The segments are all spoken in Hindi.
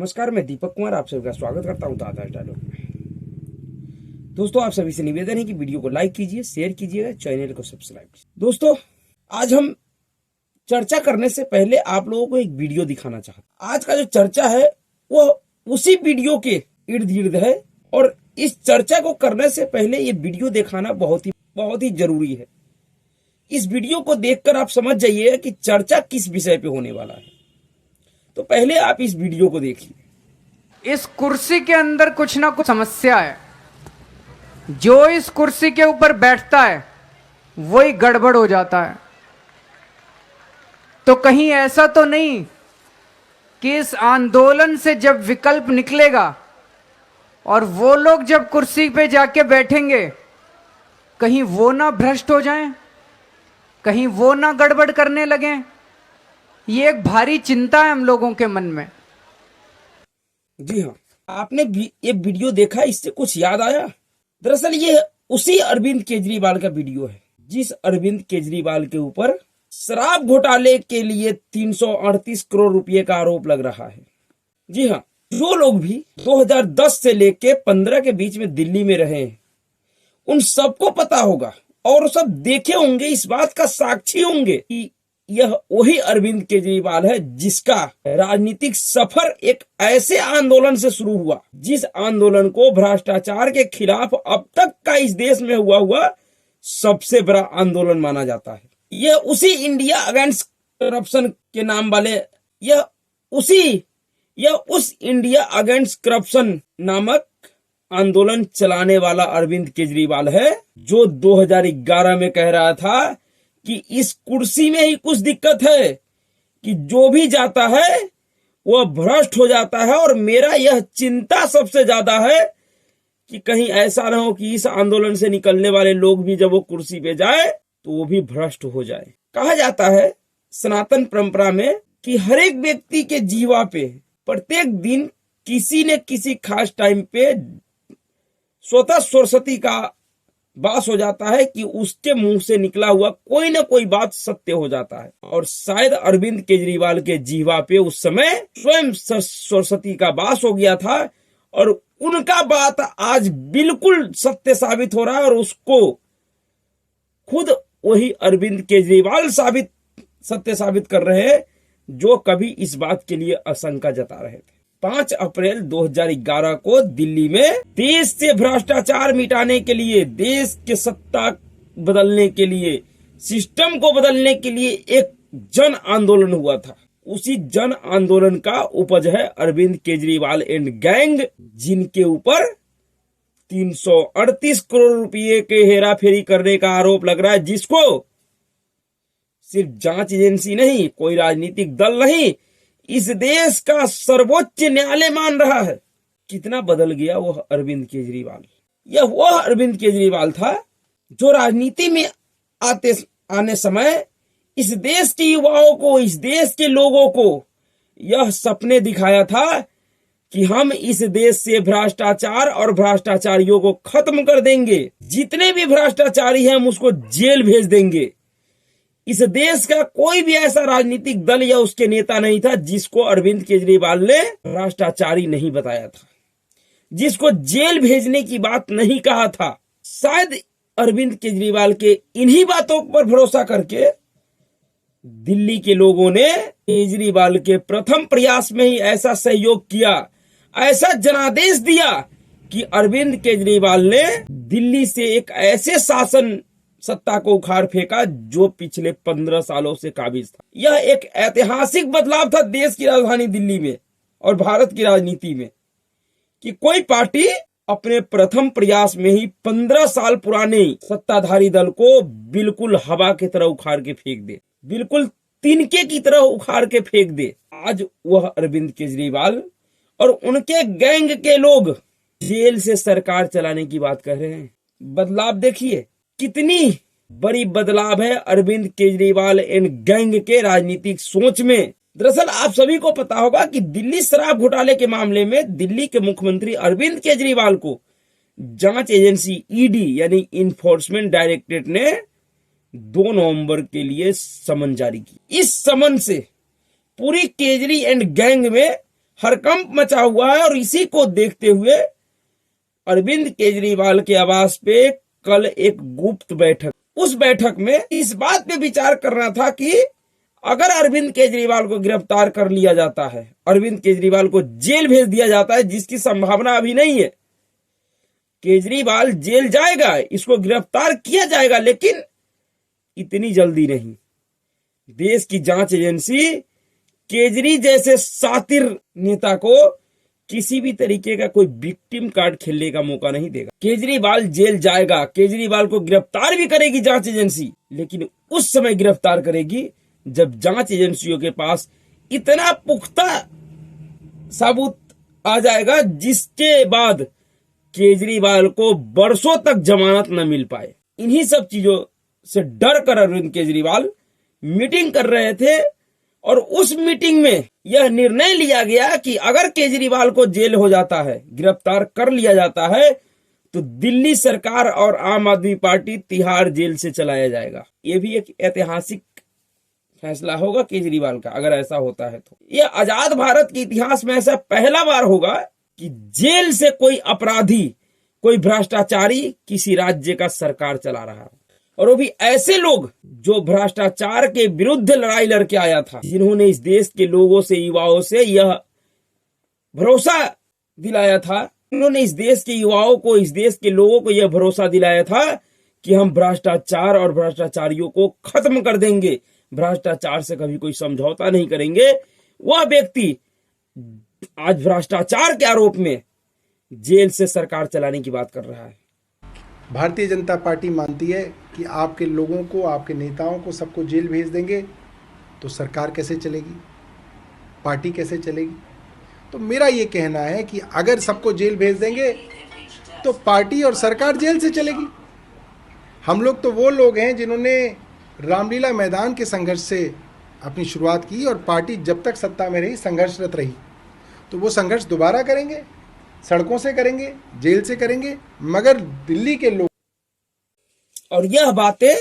नमस्कार, मैं दीपक कुमार आप सभी का स्वागत करता हूं दादा डायलॉग में। दोस्तों, आप सभी से निवेदन है कि वीडियो को लाइक कीजिए, शेयर कीजिएगा, चैनल को सब्सक्राइब कीजिए। दोस्तों, आज हम चर्चा करने से पहले आप लोगों को एक वीडियो दिखाना चाहता हूं। आज का जो चर्चा है वो उसी वीडियो के इर्द गिर्द है और इस चर्चा को करने से पहले ये वीडियो दिखाना बहुत ही जरूरी है। इस वीडियो को देखकर आप समझ जाइए कि चर्चा किस विषय पे होने वाला है। तो पहले आप इस वीडियो को देखिए। इस कुर्सी के अंदर कुछ ना कुछ समस्या है। जो इस कुर्सी के ऊपर बैठता है वही गड़बड़ हो जाता है। तो कहीं ऐसा तो नहीं कि इस आंदोलन से जब विकल्प निकलेगा और वो लोग जब कुर्सी पे जाके बैठेंगे, कहीं वो ना भ्रष्ट हो जाएं, कहीं वो ना गड़बड़ करने लगें। ये एक भारी चिंता है हम लोगों के मन में। जी हाँ, आपने ये वीडियो देखा, इससे कुछ याद आया? दरअसल ये उसी अरविंद केजरीवाल का वीडियो है जिस अरविंद केजरीवाल के ऊपर शराब घोटाले के लिए 338 करोड़ रुपए का आरोप लग रहा है। जी हाँ, जो लोग भी 2010 से लेके 15 के बीच में दिल्ली में रहे हैं, उन सबको पता होगा और सब देखे होंगे, इस बात का साक्षी होंगे कि यह वही अरविंद केजरीवाल है जिसका राजनीतिक सफर एक ऐसे आंदोलन से शुरू हुआ जिस आंदोलन को भ्रष्टाचार के खिलाफ अब तक का इस देश में हुआ सबसे बड़ा आंदोलन माना जाता है। यह उसी इंडिया अगेंस्ट करप्शन के नाम वाले यह उस इंडिया अगेंस्ट करप्शन नामक आंदोलन चलाने वाला अरविंद केजरीवाल है, जो 2011 में कह रहा था कि इस कुर्सी में ही कुछ दिक्कत है कि जो भी जाता है वह भ्रष्ट हो जाता है, और मेरा यह चिंता सबसे ज्यादा है कि कहीं ऐसा ना हो कि इस आंदोलन से निकलने वाले लोग भी जब वो कुर्सी पे जाए तो वो भी भ्रष्ट हो जाए। कहा जाता है सनातन परंपरा में कि हर एक व्यक्ति के जीवा पे प्रत्येक दिन किसी न किसी खास टाइम पे स्वतः सरस्वती का वास हो जाता है कि उसके मुंह से निकला हुआ कोई ना कोई बात सत्य हो जाता है। और शायद अरविंद केजरीवाल के जीवा पे उस समय स्वयं सरस्वती का वास हो गया था और उनका बात आज बिल्कुल सत्य साबित हो रहा है, और उसको खुद वही अरविंद केजरीवाल सत्य साबित कर रहे हैं जो कभी इस बात के लिए आशंका जता रहे थे। 5 अप्रैल 2011 को दिल्ली में देश से भ्रष्टाचार मिटाने के लिए, देश के सत्ता बदलने के लिए, सिस्टम को बदलने के लिए एक जन आंदोलन हुआ था। उसी जन आंदोलन का उपज है अरविंद केजरीवाल एंड गैंग, जिनके ऊपर 338 करोड़ रुपए के हेराफेरी करने का आरोप लग रहा है, जिसको सिर्फ जांच एजेंसी नहीं, कोई राजनीतिक दल नहीं, इस देश का सर्वोच्च न्यायालय मान रहा है। कितना बदल गया वह अरविंद केजरीवाल। यह वह अरविंद केजरीवाल था जो राजनीति में आने समय इस देश के युवाओं को, इस देश के लोगों को यह सपने दिखाया था कि हम इस देश से भ्रष्टाचार और भ्रष्टाचारियों को खत्म कर देंगे। जितने भी भ्रष्टाचारी हैं हम उसको जेल भेज देंगे। इस देश का कोई भी ऐसा राजनीतिक दल या उसके नेता नहीं था जिसको अरविंद केजरीवाल ने भ्रष्टाचारी नहीं बताया था, जिसको जेल भेजने की बात नहीं कहा था। शायद अरविंद केजरीवाल के इन्हीं बातों पर भरोसा करके दिल्ली के लोगों ने केजरीवाल के प्रथम प्रयास में ही ऐसा सहयोग किया, ऐसा जनादेश दिया कि अरविंद केजरीवाल ने दिल्ली से एक ऐसे शासन सत्ता को उखाड़ फेंका जो पिछले 15 सालों से काबिज था। यह एक ऐतिहासिक बदलाव था देश की राजधानी दिल्ली में और भारत की राजनीति में कि कोई पार्टी अपने प्रथम प्रयास में ही 15 साल पुराने सत्ताधारी दल को बिल्कुल हवा की तरह उखाड़ के फेंक दे, बिल्कुल तिनके की तरह उखाड़ के फेंक दे। आज वह अरविंद केजरीवाल और उनके गैंग के लोग जेल से सरकार चलाने की बात कर रहे हैं। बदलाव देखिए, कितनी बड़ी बदलाव है अरविंद केजरीवाल एंड गैंग के राजनीतिक सोच में। दरअसल आप सभी को पता होगा कि दिल्ली शराब घोटाले के मामले में दिल्ली के मुख्यमंत्री अरविंद केजरीवाल को जांच एजेंसी ईडी यानी इन्फोर्समेंट डायरेक्टरेट ने 2 नवंबर के लिए समन जारी की। इस समन से पूरी केजरी एंड गैंग में हड़कंप मचा हुआ है। और इसी को देखते हुए अरविंद केजरीवाल के आवास पे कल एक गुप्त बैठक, उस बैठक में इस बात पे विचार करना था कि अगर अरविंद केजरीवाल को गिरफ्तार कर लिया जाता है, अरविंद केजरीवाल को जेल भेज दिया जाता है, जिसकी संभावना अभी नहीं है। केजरीवाल जेल जाएगा, इसको गिरफ्तार किया जाएगा, लेकिन इतनी जल्दी नहीं। देश की जांच एजेंसी केजरी जैसे शातिर नेता को किसी भी तरीके का कोई विक्टिम कार्ड खेलने का मौका नहीं देगा। केजरीवाल जेल जाएगा, केजरीवाल को गिरफ्तार भी करेगी जांच एजेंसी, लेकिन उस समय गिरफ्तार करेगी जब जांच एजेंसियों के पास इतना पुख्ता सबूत आ जाएगा जिसके बाद केजरीवाल को बरसों तक जमानत न मिल पाए। इन्हीं सब चीजों से डर कर अरविंद केजरीवाल मीटिंग कर रहे थे और उस मीटिंग में यह निर्णय लिया गया कि अगर केजरीवाल को जेल हो जाता है, गिरफ्तार कर लिया जाता है, तो दिल्ली सरकार और आम आदमी पार्टी तिहाड़ जेल से चलाया जाएगा। यह भी एक ऐतिहासिक फैसला होगा केजरीवाल का अगर ऐसा होता है तो। यह आजाद भारत के इतिहास में ऐसा पहला बार होगा कि जेल से कोई अपराधी, कोई भ्रष्टाचारी किसी राज्य का सरकार चला रहा है, और वो भी ऐसे लोग जो भ्रष्टाचार के विरुद्ध लड़ाई लड़के आया था, जिन्होंने इस देश के लोगों से, युवाओं से यह भरोसा दिलाया था, उन्होंने इस देश के युवाओं को, इस देश के लोगों को यह भरोसा दिलाया था कि हम भ्रष्टाचार और भ्रष्टाचारियों को खत्म कर देंगे, भ्रष्टाचार से कभी कोई समझौता नहीं करेंगे। वह व्यक्ति आज भ्रष्टाचार के आरोप में जेल से सरकार चलाने की बात कर रहा है। भारतीय जनता पार्टी मानती है कि आपके लोगों को, आपके नेताओं को सबको जेल भेज देंगे तो सरकार कैसे चलेगी, पार्टी कैसे चलेगी। तो मेरा ये कहना है कि अगर सबको जेल भेज देंगे तो पार्टी और सरकार जेल से चलेगी। हम लोग तो वो लोग हैं जिन्होंने रामलीला मैदान के संघर्ष से अपनी शुरुआत की और पार्टी जब तक सत्ता में रही संघर्षरत रही, तो वो संघर्ष दोबारा करेंगे, सड़कों से करेंगे, जेल से करेंगे, मगर दिल्ली के लोग। और यह बातें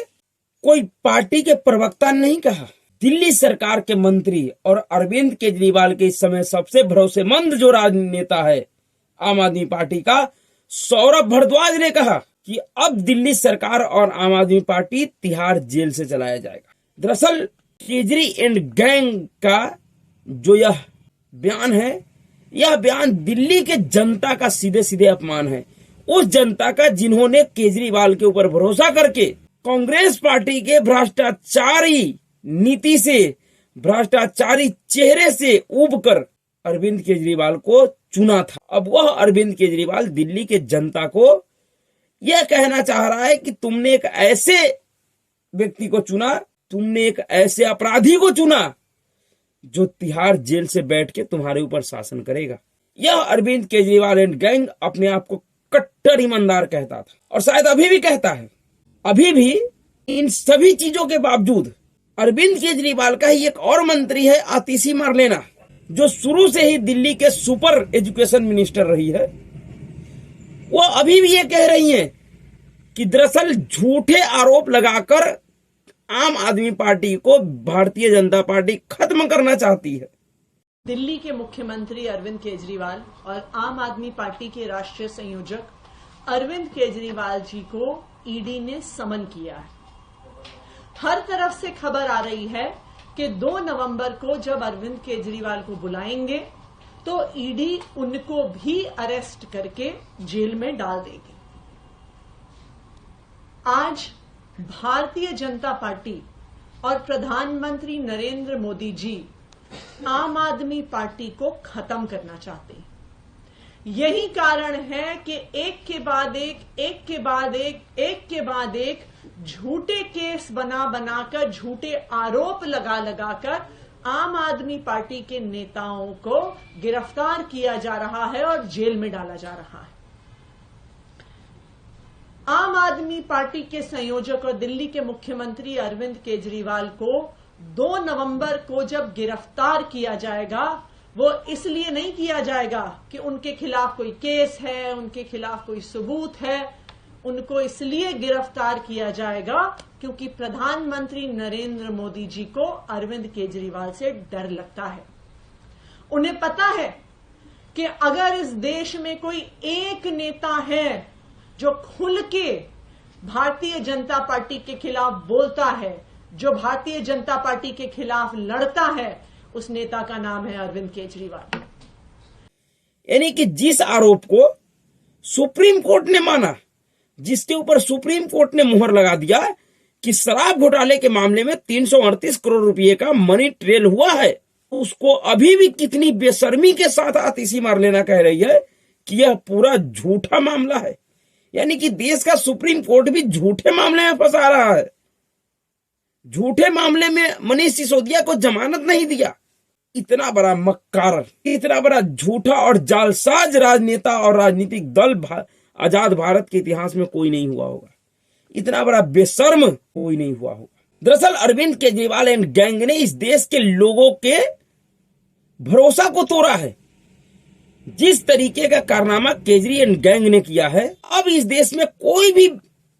कोई पार्टी के प्रवक्ता ने नहीं कहा, दिल्ली सरकार के मंत्री और अरविंद केजरीवाल के इस समय सबसे भरोसेमंद जो राजनेता है आम आदमी पार्टी का, सौरभ भारद्वाज ने कहा कि अब दिल्ली सरकार और आम आदमी पार्टी तिहाड़ जेल से चलाया जाएगा। दरअसल केजरी एंड गैंग का जो यह बयान है, यह बयान दिल्ली के जनता का सीधे सीधे अपमान है, उस जनता का जिन्होंने केजरीवाल के ऊपर भरोसा करके कांग्रेस पार्टी के भ्रष्टाचारी नीति से, भ्रष्टाचारी चेहरे से उबकर अरविंद केजरीवाल को चुना था। अब वह अरविंद केजरीवाल दिल्ली के जनता को यह कहना चाह रहा है कि तुमने एक ऐसे व्यक्ति को चुना, तुमने एक ऐसे अपराधी को चुना जो तिहाड़ जेल से बैठ के तुम्हारे ऊपर शासन करेगा। यह अरविंद केजरीवाल एंड गैंग अपने आप को कट्टर ईमानदार कहता था और शायद अभी भी कहता है। अभी भी इन सभी चीजों के बावजूद अरविंद केजरीवाल का ही एक और मंत्री है आतिशी मार्लेना, जो शुरू से ही दिल्ली के सुपर एजुकेशन मिनिस्टर रही है। वो अभी भी ये कह रही हैं कि दरअसल झूठे आरोप लगाकर आम आदमी पार्टी को भारतीय जनता पार्टी खत्म करना चाहती है। दिल्ली के मुख्यमंत्री अरविंद केजरीवाल और आम आदमी पार्टी के राष्ट्रीय संयोजक अरविंद केजरीवाल जी को ईडी ने समन किया है। हर तरफ से खबर आ रही है कि 2 नवंबर को जब अरविंद केजरीवाल को बुलाएंगे तो ईडी उनको भी अरेस्ट करके जेल में डाल देगी। आज भारतीय जनता पार्टी और प्रधानमंत्री नरेंद्र मोदी जी आम आदमी पार्टी को खत्म करना चाहते हैं। यही कारण है कि एक के बाद एक झूठे केस बनाकर, झूठे आरोप लगाकर आम आदमी पार्टी के नेताओं को गिरफ्तार किया जा रहा है और जेल में डाला जा रहा है। आम आदमी पार्टी के संयोजक और दिल्ली के मुख्यमंत्री अरविंद केजरीवाल को 2 नवंबर को जब गिरफ्तार किया जाएगा, वो इसलिए नहीं किया जाएगा कि उनके खिलाफ कोई केस है, उनके खिलाफ कोई सबूत है। उनको इसलिए गिरफ्तार किया जाएगा क्योंकि प्रधानमंत्री नरेंद्र मोदी जी को अरविंद केजरीवाल से डर लगता है। उन्हें पता है कि अगर इस देश में कोई एक नेता है जो खुल के भारतीय जनता पार्टी के खिलाफ बोलता है, जो भारतीय जनता पार्टी के खिलाफ लड़ता है, उस नेता का नाम है अरविंद केजरीवाल। यानी कि जिस आरोप को सुप्रीम कोर्ट ने माना, जिसके ऊपर सुप्रीम कोर्ट ने मुहर लगा दिया कि शराब घोटाले के मामले में 338 करोड़ रुपए का मनी ट्रेल हुआ है, उसको अभी भी कितनी बेशर्मी के साथ आतिशी मार लेना कह रही है कि यह पूरा झूठा मामला है। यानी कि देश का सुप्रीम कोर्ट भी झूठे मामले में फंसा रहा है। झूठे मामले में मनीष सिसोदिया को जमानत नहीं दिया। इतना बड़ा मक्कार, इतना बड़ा झूठा और जालसाज राजनेता और राजनीतिक दल आजाद भारत के इतिहास में कोई नहीं हुआ होगा। इतना बड़ा बेशर्म कोई नहीं हुआ होगा। दरअसल अरविंद केजरीवाल एंड गैंग ने इस देश के लोगों के भरोसा को तोड़ा है। जिस तरीके का कारनामा केजरी एंड गैंग ने किया है, अब इस देश में कोई भी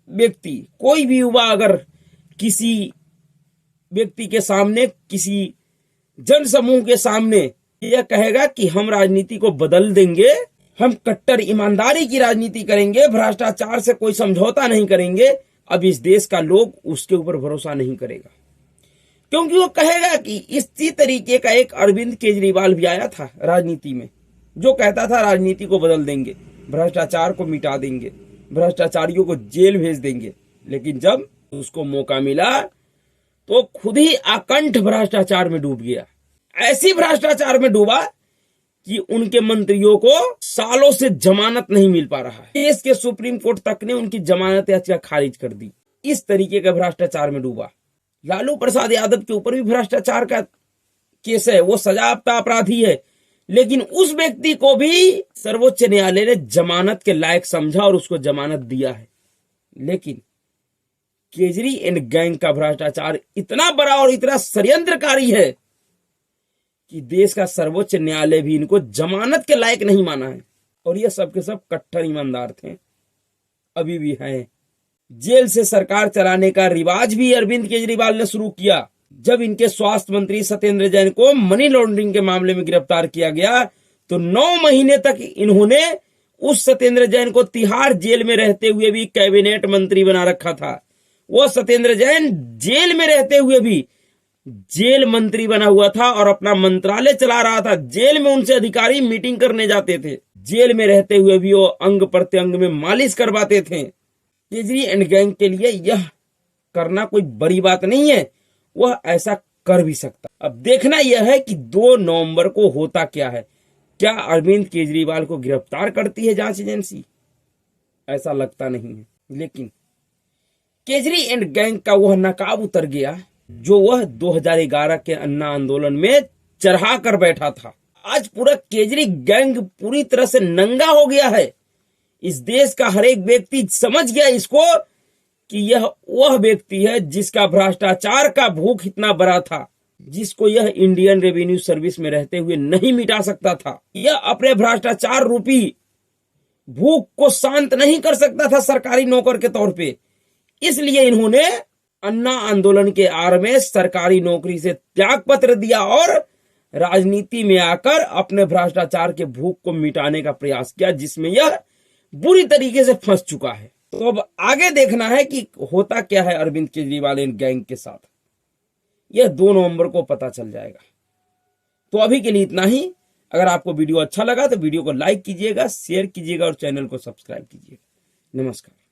व्यक्ति, कोई भी युवा अगर किसी व्यक्ति के सामने, किसी जन समूह के सामने यह कहेगा कि हम राजनीति को बदल देंगे, हम कट्टर ईमानदारी की राजनीति करेंगे, भ्रष्टाचार से कोई समझौता नहीं करेंगे, अब इस देश का लोग उसके ऊपर भरोसा नहीं करेगा। क्योंकि वो कहेगा कि इसी तरीके का एक अरविंद केजरीवाल भी आया था राजनीति में, जो कहता था राजनीति को बदल देंगे, भ्रष्टाचार को मिटा देंगे, भ्रष्टाचारियों को जेल भेज देंगे। लेकिन जब उसको मौका मिला तो खुद ही अकंठ भ्रष्टाचार में डूब गया। ऐसी भ्रष्टाचार में डूबा कि उनके मंत्रियों को सालों से जमानत नहीं मिल पा रहा है। देश के सुप्रीम कोर्ट तक ने उनकी जमानत याचिका खारिज कर दी। इस तरीके का भ्रष्टाचार में डूबा। लालू प्रसाद यादव के ऊपर भी भ्रष्टाचार का केस है, वो सजायाफ्ता अपराधी है, लेकिन उस व्यक्ति को भी सर्वोच्च न्यायालय ने जमानत के लायक समझा और उसको जमानत दिया है। लेकिन केजरी एंड गैंग का भ्रष्टाचार इतना बड़ा और इतना षड्यंत्रकारी है कि देश का सर्वोच्च न्यायालय भी इनको जमानत के लायक नहीं माना है। और ये सब के सब कट्टर ईमानदार थे, अभी भी हैं। जेल से सरकार चलाने का रिवाज भी अरविंद केजरीवाल ने शुरू किया। जब इनके स्वास्थ्य मंत्री सत्येंद्र जैन को मनी लॉन्ड्रिंग के मामले में गिरफ्तार किया गया तो 9 महीने तक इन्होंने उस सत्येंद्र जैन को तिहाड़ जेल में रहते हुए भी कैबिनेट मंत्री बना रखा था। वो सत्येंद्र जैन जेल में रहते हुए भी जेल मंत्री बना हुआ था और अपना मंत्रालय चला रहा था। जेल में उनसे अधिकारी मीटिंग करने जाते थे। जेल में रहते हुए भी वो अंग प्रत्यंग में मालिश करवाते थे। केजरी एंड गैंग के लिए यह करना कोई बड़ी बात नहीं है, वह ऐसा कर भी सकता। अब देखना यह है कि 2 नवंबर को होता क्या है। क्या अरविंद केजरीवाल को गिरफ्तार करती है जांच एजेंसी? ऐसा लगता नहीं है। लेकिन केजरी एंड गैंग का वह नकाब उतर गया जो वह 2011 के अन्ना आंदोलन में चढ़ा कर बैठा था। आज पूरा केजरी गैंग पूरी तरह से नंगा हो गया है। इस देश का हर एक व्यक्ति समझ गया इसको कि यह वह व्यक्ति है जिसका भ्रष्टाचार का भूख इतना बड़ा था, जिसको यह इंडियन रेवेन्यू सर्विस में रहते हुए नहीं मिटा सकता था। यह अपने भ्रष्टाचार रूपी भूख को शांत नहीं कर सकता था सरकारी नौकर के तौर पे। इसलिए इन्होंने अन्ना आंदोलन के आड़ में सरकारी नौकरी से त्याग पत्र दिया और राजनीति में आकर अपने भ्रष्टाचार के भूख को मिटाने का प्रयास किया, जिसमें यह बुरी तरीके से फंस चुका है। तो अब आगे देखना है कि होता क्या है अरविंद केजरीवाल एंड गैंग के साथ। यह 2 नवंबर को पता चल जाएगा। तो अभी के लिए इतना ही। अगर आपको वीडियो अच्छा लगा तो वीडियो को लाइक कीजिएगा, शेयर कीजिएगा और चैनल को सब्सक्राइब कीजिएगा। नमस्कार।